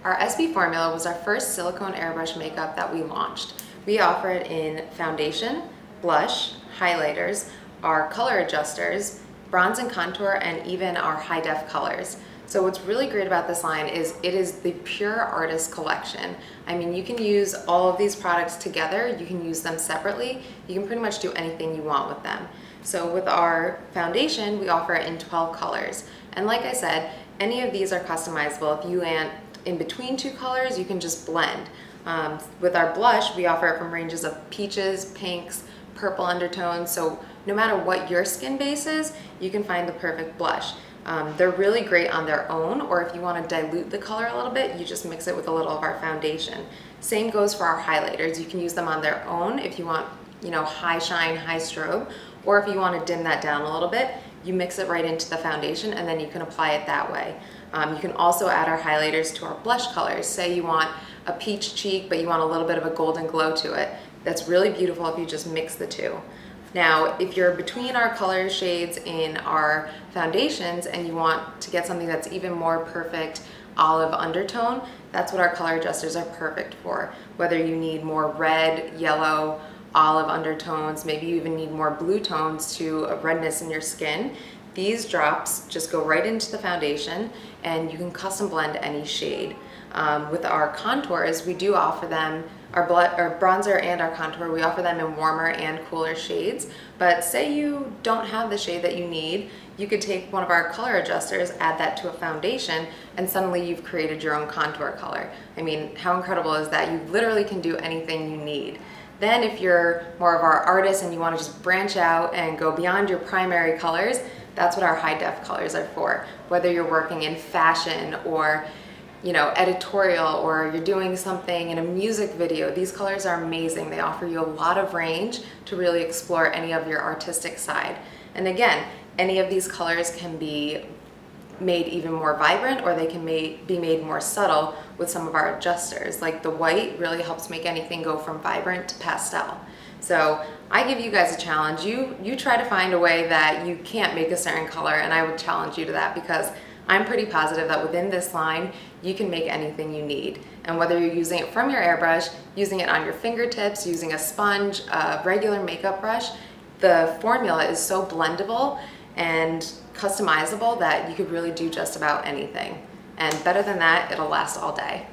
Our SB formula was our first silicone airbrush makeup that we launched. We offer it in foundation, blush, highlighters, our color adjusters, bronze and contour, and even our high def colors. So what's really great about this line is it is the pure artist collection. I mean, you can use all of these products together, you can use them separately, you can pretty much do anything you want with them. So with our foundation, we offer it in 12 colors. And like I said, any of these are customizable. If you want in between two colors, you can just blend. With our blush, we offer it from ranges of peaches, pinks, purple undertones, so no matter what your skin base is, you can find the perfect blush. They're really great on their own, or if you want to dilute the color a little bit, you just mix it with a little of our foundation. Same goes for our highlighters. You can use them on their own if you want, high shine, high strobe, or if you want to dim that down a little bit, you mix it right into the foundation and then you can apply it that way. You can also add our highlighters to our blush colors. Say you want a peach cheek, but you want a little bit of a golden glow to it. That's really beautiful if you just mix the two. Now, if you're between our color shades in our foundations and you want to get something that's even more perfect olive undertone, that's what our color adjusters are perfect for. Whether you need more red, yellow, olive undertones, maybe you even need more blue tones to a redness in your skin, these drops just go right into the foundation and you can custom blend any shade. With our contours, we do offer them, our bronzer and our contour, we offer them in warmer and cooler shades. But say you don't have the shade that you need, you could take one of our color adjusters, add that to a foundation, and suddenly you've created your own contour color. I mean, how incredible is that? You literally can do anything you need. Then if you're more of our artist and you want to just branch out and go beyond your primary colors, that's what our high def colors are for. Whether you're working in fashion or editorial, or you're doing something in a music video, these colors are amazing. They offer you a lot of range to really explore any of your artistic side. And again, any of these colors can be made even more vibrant, or they can be made more subtle with some of our adjusters. Like the white really helps make anything go from vibrant to pastel. So I give you guys a challenge. You try to find a way that you can't make a certain color, and I would challenge you to that, because I'm pretty positive that within this line, you can make anything you need. And whether you're using it from your airbrush, using it on your fingertips, using a sponge, a regular makeup brush, the formula is so blendable and customizable that you could really do just about anything. And better than that, it'll last all day.